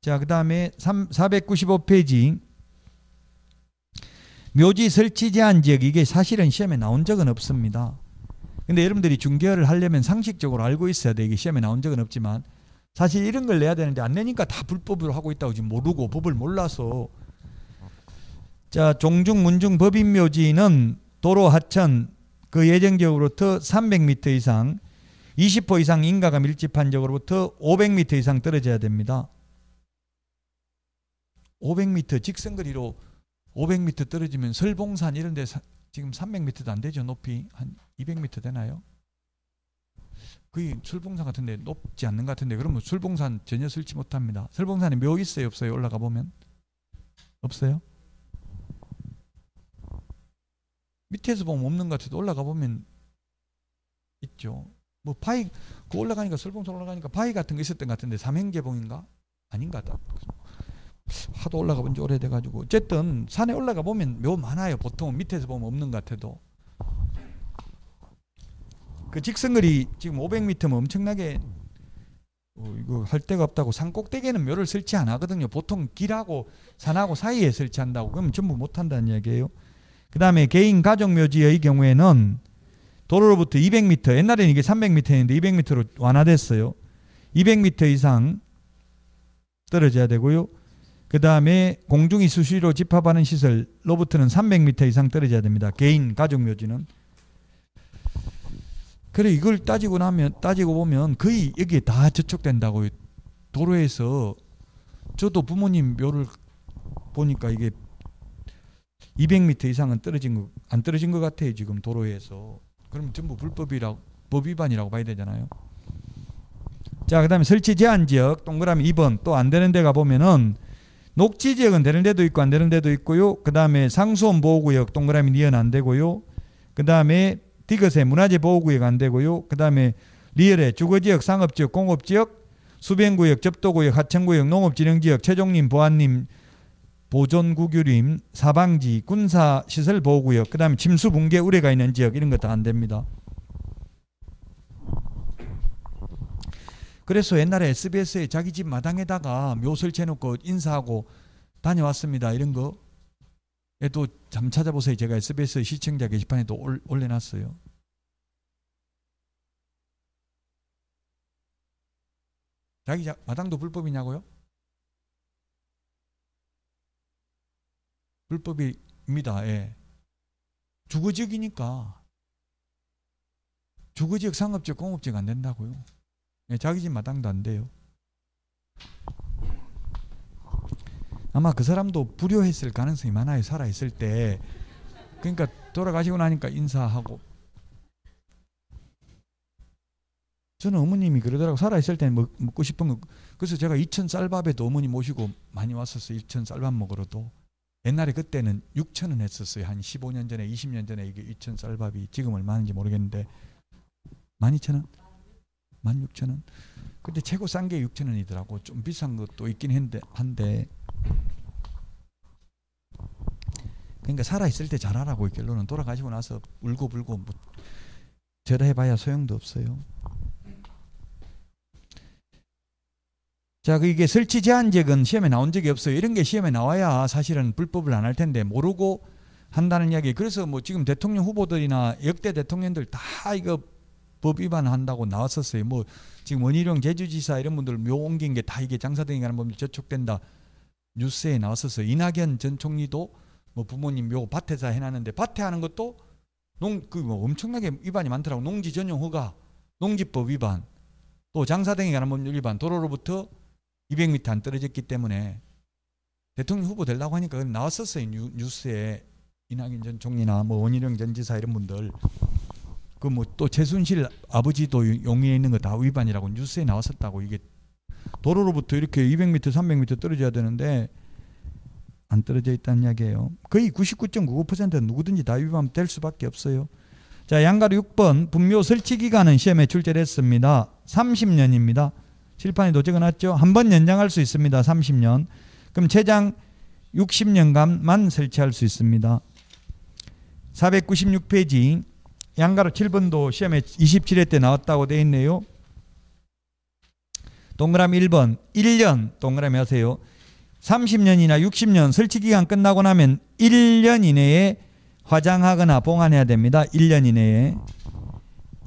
자, 그 다음에 495페이지 묘지 설치 제한 지역, 이게 사실은 시험에 나온 적은 없습니다. 근데 여러분들이 중개를 하려면 상식적으로 알고 있어야 돼. 이게 시험에 나온 적은 없지만 사실 이런 걸 내야 되는데 안 내니까 다 불법으로 하고 있다고 지금 모르고 법을 몰라서. 자, 종중, 문중, 법인 묘지는 도로 하천 그 예정지역으로부터 300m 이상, 20호 이상 인가가 밀집한 지역으로부터 500m 이상 떨어져야 됩니다. 500m 직선거리로 500m 떨어지면 설봉산 이런 데 지금 300m도 안 되죠. 높이 한 200m 되나요? 거의 설봉산 같은데 높지 않는 것 같은데, 그러면 설봉산 전혀 설치 못합니다. 설봉산에 묘 있어요, 없어요? 올라가 보면 없어요? 밑에서 보면 없는 것 같아도 올라가 보면 있죠. 뭐 바위 그 올라가니까 설봉산 올라가니까 바위 같은 거 있었던 것 같은데 삼행제봉인가? 아닌가? 하도 올라가 본 지 오래돼 가지고. 어쨌든 산에 올라가 보면 묘 많아요. 보통은 밑에서 보면 없는 것 같아도. 그 직선거리 지금 500m면 엄청나게 이거 할 데가 없다고. 산 꼭대기에는 묘를 설치 안 하거든요. 보통 길하고 산하고 사이에 설치한다고. 그러면 전부 못 한다는 얘기예요. 그 다음에 개인 가족 묘지의 경우에는 도로로부터 200m, 옛날에는 이게 300m였는데 200m로 완화됐어요. 200m 이상 떨어져야 되고요. 그 다음에 공중이 수시로 집합하는 시설로부터는 300m 이상 떨어져야 됩니다. 개인 가족 묘지는. 그래, 이걸 따지고 보면 거의 여기에 다 저촉된다고요. 도로에서 저도 부모님 묘를 보니까 이게 200m 이상은 안 떨어진 것 같아요. 지금 도로에서. 그러면 전부 법 위반이라고 봐야 되잖아요. 자, 그 다음에 설치 제한 지역 동그라미 2번 또 안 되는 데가 보면은 녹지 지역은 되는 데도 있고 안 되는 데도 있고요. 그 다음에 상수원 보호구역 동그라미 니은 안 되고요. 그 다음에 디귿의 문화재 보호구역 안 되고요. 그 다음에 리얼의 주거지역, 상업지역, 공업지역, 수변구역, 접도구역, 하천구역, 농업진흥지역, 최종림, 보안림, 보존구규림, 사방지, 군사시설 보호구역, 그 다음에 침수 붕괴 우려가 있는 지역, 이런 거 다 안 됩니다. 그래서 옛날에 SBS에 자기 집 마당에다가 묘 설치해놓고 인사하고 다녀왔습니다. 이런 거. 또 잠 찾아보세요. 제가 SBS 시청자 게시판에도 올려놨어요. 자기 마당도 불법이냐고요? 불법입니다. 예. 주거지역이니까. 주거지역, 상업지역, 공업지역 안 된다고요. 예, 자기 집 마당도 안 돼요. 아마 그 사람도 불효했을 가능성이 많아요. 살아있을 때. 그러니까 돌아가시고 나니까 인사하고. 저는 어머님이 그러더라고. 살아있을 때는 먹고 싶은 거. 그래서 제가 이천 쌀밥에도 어머니 모시고 많이 왔었어요. 이천 쌀밥 먹으러도. 옛날에 그때는 6,000원 했었어요. 한 15년 전에 20년 전에 이게 이천 쌀밥이 지금 얼마인지 모르겠는데 12,000원? 16,000원? 근데 최고 싼 게 6,000원이더라고. 좀 비싼 것도 있긴 한데 그러니까 살아있을 때 잘하라고. 결론은 돌아가시고 나서 울고불고 뭐 절해봐야 소용도 없어요. 자, 이게 설치 제한적은 시험에 나온 적이 없어요. 이런 게 시험에 나와야 사실은 불법을 안 할 텐데 모르고 한다는 이야기. 그래서 뭐 지금 대통령 후보들이나 역대 대통령들 다 이거 법 위반한다고 나왔었어요. 뭐 지금 원희룡 제주지사 이런 분들 묘 옮긴 게 다 이게 장사등이 가는 법률 저촉된다 뉴스에 나왔었어요. 이낙연 전 총리도 뭐 부모님 묘 밭에다 해놨는데 밭에 하는 것도 뭐 엄청나게 위반이 많더라고. 농지 전용 허가, 농지법 위반, 또 장사등이 가는 법률 위반, 도로로부터 200m 안 떨어졌기 때문에 대통령 후보 되려고 하니까 나왔었어요. 뉴스에. 이낙연 전 총리나 뭐 원희룡 전 지사 이런 분들 그 뭐 또 최순실 아버지도 용인에 있는 거 다 위반이라고 뉴스에 나왔었다고. 이게 도로로부터 이렇게 200m 300m 떨어져야 되는데 안 떨어져 있다는 이야기예요. 거의 99.99%는 누구든지 다 위반될 수밖에 없어요. 자, 양가로 6번 분묘 설치 기간은 시험에 출제를 했습니다. 30년입니다. 칠판에도 적어놨죠. 한 번 연장할 수 있습니다. 30년. 그럼 최장 60년간만 설치할 수 있습니다. 496페이지 양가로 7번도 시험에 27회 때 나왔다고 되어 있네요. 동그라미 1번 1년 동그라미 하세요. 30년이나 60년 설치기간 끝나고 나면 1년 이내에 화장하거나 봉안해야 됩니다. 1년 이내에.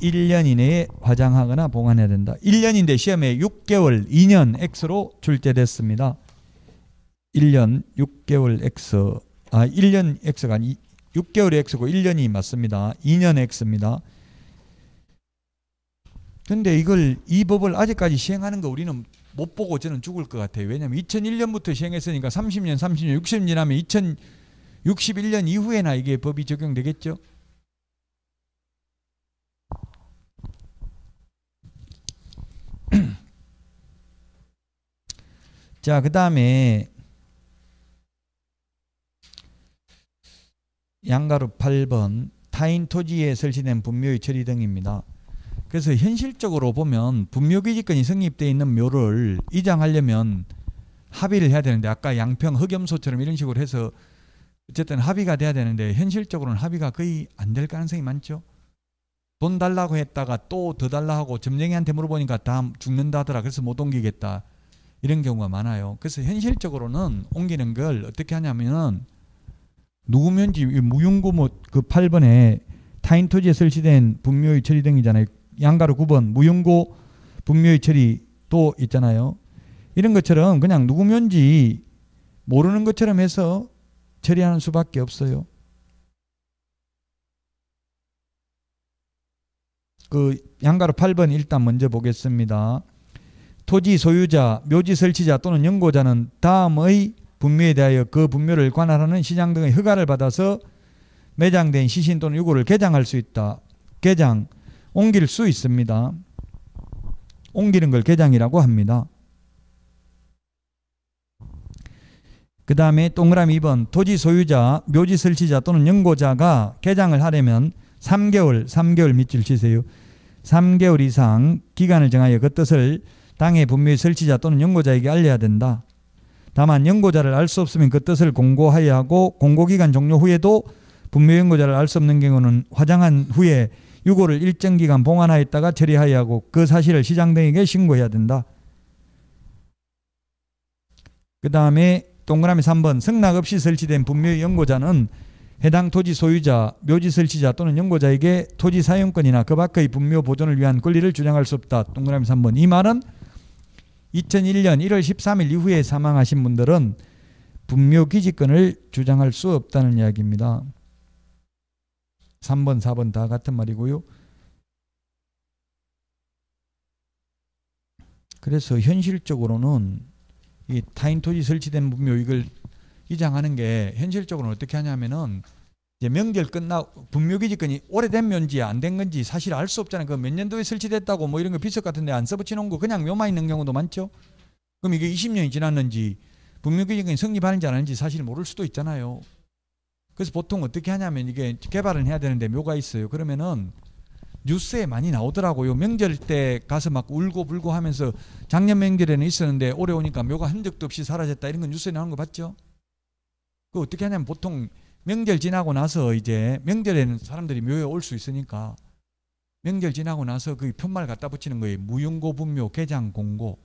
1년 이내에 화장하거나 봉안해야 된다. 1년인데 시험에 6개월 2년 X로 출제됐습니다. 1년 6개월 X. 1년 X가 6개월이 X고 1년이 맞습니다. 2년 X입니다. 근데 이 법을 아직까지 시행하는 거 우리는 못 보고 저는 죽을 것 같아요. 왜냐하면 2001년부터 시행했으니까 30년, 60년 하면 2061년 이후에나 이게 법이 적용되겠죠. 자, 그 다음에 양가로 8번 타인 토지에 설치된 분묘의 처리 등입니다. 그래서 현실적으로 보면 분묘기지권이 성립되어 있는 묘를 이장하려면 합의를 해야 되는데 아까 양평 흑염소처럼 이런 식으로 해서 어쨌든 합의가 돼야 되는데 현실적으로는 합의가 거의 안 될 가능성이 많죠. 돈 달라고 했다가 또 더 달라 하고 점쟁이한테 물어보니까 다 죽는다 하더라. 그래서 못 옮기겠다. 이런 경우가 많아요. 그래서 현실적으로는 옮기는 걸 어떻게 하냐면은 누구면지 무용고 뭐 그 8번에 타인 토지에 설치된 분묘의 처리 등이잖아요. 양가로 9번 무용고 분묘의 처리 또 있잖아요. 이런 것처럼 그냥 누구면지 모르는 것처럼 해서 처리하는 수밖에 없어요. 그 양가로 8번 일단 먼저 보겠습니다. 토지 소유자, 묘지 설치자 또는 연고자는 다음의 분묘에 대하여 그 분묘를 관할하는 시장 등의 허가를 받아서 매장된 시신 또는 유고를 개장할 수 있다. 개장, 옮길 수 있습니다. 옮기는 걸 개장이라고 합니다. 그 다음에 동그라미 2번 토지 소유자, 묘지 설치자 또는 연고자가 개장을 하려면 3개월 밑줄 치세요. 3개월 이상 기간을 정하여 그 뜻을 당해 분묘의 설치자 또는 연고자에게 알려야 된다. 다만 연고자를 알 수 없으면 그 뜻을 공고하여야 하고 공고기간 종료 후에도 분묘 연고자를 알 수 없는 경우는 화장한 후에 유고를 일정 기간 봉안하였다가 처리하여야 하고 그 사실을 시장 등에게 신고해야 된다. 그 다음에 동그라미 3번 승낙 없이 설치된 분묘의 연고자는 해당 토지 소유자, 묘지 설치자 또는 연고자에게 토지 사용권이나 그 밖의 분묘 보존을 위한 권리를 주장할 수 없다. 동그라미 3번. 이 말은 2001년 1월 13일 이후에 사망하신 분들은 분묘기지권을 주장할 수 없다는 이야기입니다. 3번, 4번 다 같은 말이고요. 그래서 현실적으로는 이 타인 토지 설치된 분묘 이걸 이장하는 게 현실적으로는 어떻게 하냐면은 이제 명절 분묘기지권이 오래된 묘인지 안 된 건지 사실 알 수 없잖아요. 그 몇 년도에 설치됐다고 뭐 이런 거 비석 같은데 안 써붙여 놓은 거 그냥 묘만 있는 경우도 많죠. 그럼 이게 20년이 지났는지 분묘기지권이 성립하는지 안 하는지 사실 모를 수도 있잖아요. 그래서 보통 어떻게 하냐면 이게 개발은 해야 되는데 묘가 있어요. 그러면은 뉴스에 많이 나오더라고요. 명절 때 가서 막 울고 불고 하면서 작년 명절에는 있었는데 올해 오니까 묘가 흔적도 없이 사라졌다 이런 건 뉴스에 나오는 거 봤죠? 그 어떻게 하냐면 보통 명절 지나고 나서 이제 명절에는 사람들이 묘에 올 수 있으니까 명절 지나고 나서 그 편말 갖다 붙이는 거예요. 무용고 분묘 개장 공고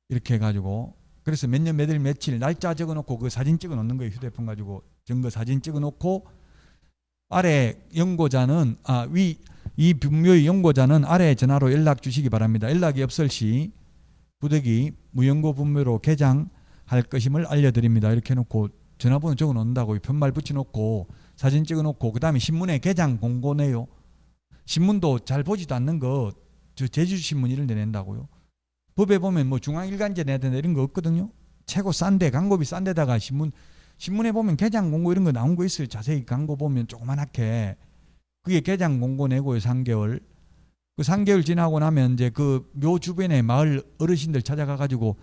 이렇게 해가지고 그래서 몇 년 몇 일 며칠 날짜 적어놓고 그 사진 찍어 놓는 거예요. 휴대폰 가지고 증거 사진 찍어 놓고 아래 연고자는 이 분묘의 연고자는 아래 전화로 연락 주시기 바랍니다. 연락이 없을 시 부득이 무연고 분묘로 개장할 것임을 알려드립니다. 이렇게 해놓고 전화번호 적어 놓는다고 편말 붙여놓고 사진 찍어 놓고 그 다음에 신문에 개장 공고네요. 신문도 잘 보지도 않는 거 제주신문 이런 데 낸다고요. 법에 보면 뭐 중앙일간지 내야 된다 이런 거 없거든요. 최고 싼데 광고비 싼 데다가 신문에 보면 개장 공고 이런 거 나온 거 있어요. 자세히 광고 보면 조그만하게 그게 개장 공고 내고요. 3개월 그 3개월 지나고 나면 이제 그 묘 주변에 마을 어르신들 찾아가 가지고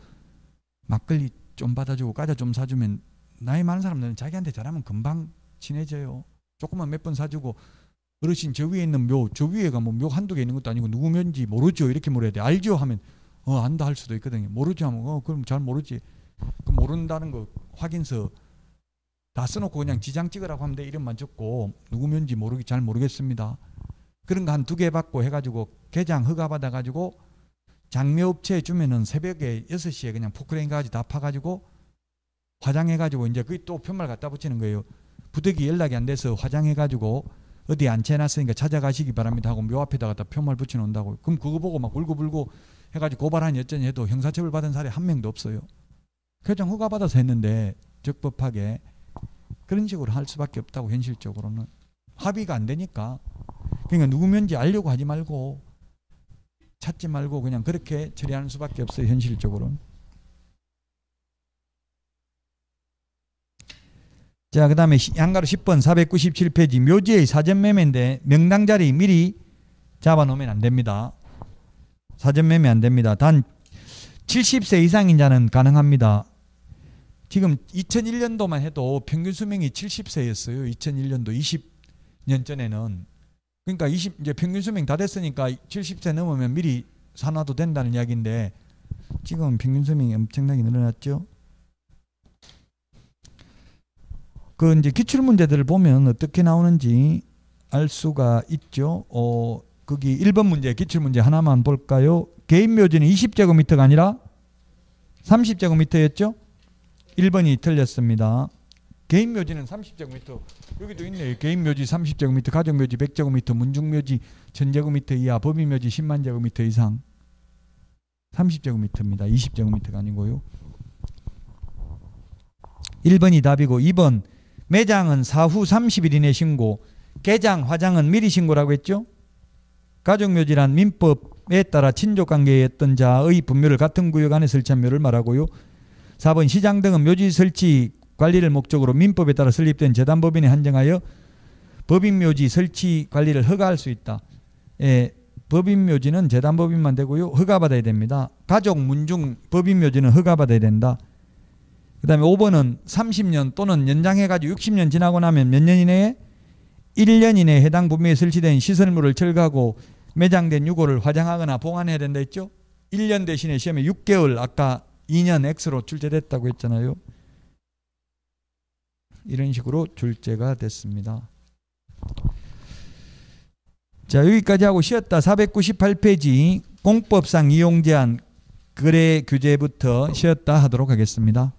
막걸리 좀 받아주고 과자 좀 사주면 나이 많은 사람들은 자기한테 잘하면 금방 친해져요. 조금만 몇 번 사주고 어르신 저 위에 있는 묘 저 위에가 뭐 묘 한두 개 있는 것도 아니고 누구 묘인지 모르죠 이렇게 물어야 돼. 알죠 하면 안다 할 수도 있거든요. 모르죠 하면 그럼 잘 모르지. 그 모른다는 거 확인서 다 써놓고 그냥 지장 찍으라고 하면 돼. 이름만 적고 누구 묘인지 잘 모르겠습니다. 그런 거 한 2개 받고 해가지고 개장 허가 받아가지고 장묘업체에 주면은 새벽에 6시에 그냥 포크레인 가지고 다 파가지고 화장해가지고 이제 그게 또 편말 갖다 붙이는 거예요. 부득이 연락이 안 돼서 화장해가지고 어디 앉혀놨으니까 찾아가시기 바랍니다 하고 묘 앞에다가 다 편말 붙여놓는다고. 그럼 그거 보고 막 울고불고 해가지고 고발하니 어쩌니 해도 형사처벌 받은 사례 한 명도 없어요. 개장 허가 받아서 했는데 적법하게 그런 식으로 할 수밖에 없다고. 현실적으로는 합의가 안 되니까. 그러니까 누구 묘인지 알려고 하지 말고 찾지 말고 그냥 그렇게 처리하는 수밖에 없어요. 현실적으로는. 자, 그 다음에 양가로 10번 497페이지 묘지의 사전매매인데 명당 자리 미리 잡아놓으면 안 됩니다. 사전매매 안 됩니다. 단 70세 이상인 자는 가능합니다. 지금 2001년도만 해도 평균 수명이 70세였어요. 2001년도 20년 전에는. 그러니까 이제 평균 수명 다 됐으니까 70세 넘으면 미리 사놔도 된다는 이야기인데 지금 평균 수명이 엄청나게 늘어났죠. 그 이제 기출 문제들을 보면 어떻게 나오는지 알 수가 있죠. 거기 1번 문제 기출 문제 하나만 볼까요? 개인 묘지는 20제곱미터가 아니라 30제곱미터였죠? 1번이 틀렸습니다. 개인 묘지는 30제곱미터. 여기도 있네요. 개인 묘지 30제곱미터, 가족 묘지 100제곱미터, 문중 묘지 1000제곱미터 이하, 법인 묘지 10만 제곱미터 이상. 30제곱미터입니다. 20제곱미터가 아니고요. 1번이 답이고 2번 매장은 사후 30일 이내 신고, 개장, 화장은 미리 신고라고 했죠. 가족묘지란 민법에 따라 친족관계에 있던 자의 분묘를 같은 구역 안에 설치한 묘를 말하고요. 4번 시장 등은 묘지 설치 관리를 목적으로 민법에 따라 설립된 재단법인에 한정하여 법인묘지 설치 관리를 허가할 수 있다. 법인묘지는 재단법인만 되고요. 허가받아야 됩니다. 가족, 문중, 법인묘지는 허가받아야 된다. 그 다음에 5번은 30년 또는 연장해가지고 60년 지나고 나면 몇 년 이내에? 1년 이내에 해당 분묘에 설치된 시설물을 철거하고 매장된 유골을 화장하거나 보관해야 된다 했죠. 1년 대신에 시험에 6개월 아까 2년 X로 출제됐다고 했잖아요. 이런 식으로 출제가 됐습니다. 자, 여기까지 하고 쉬었다 498페이지 공법상 이용제한 거래 규제부터 쉬었다 하도록 하겠습니다.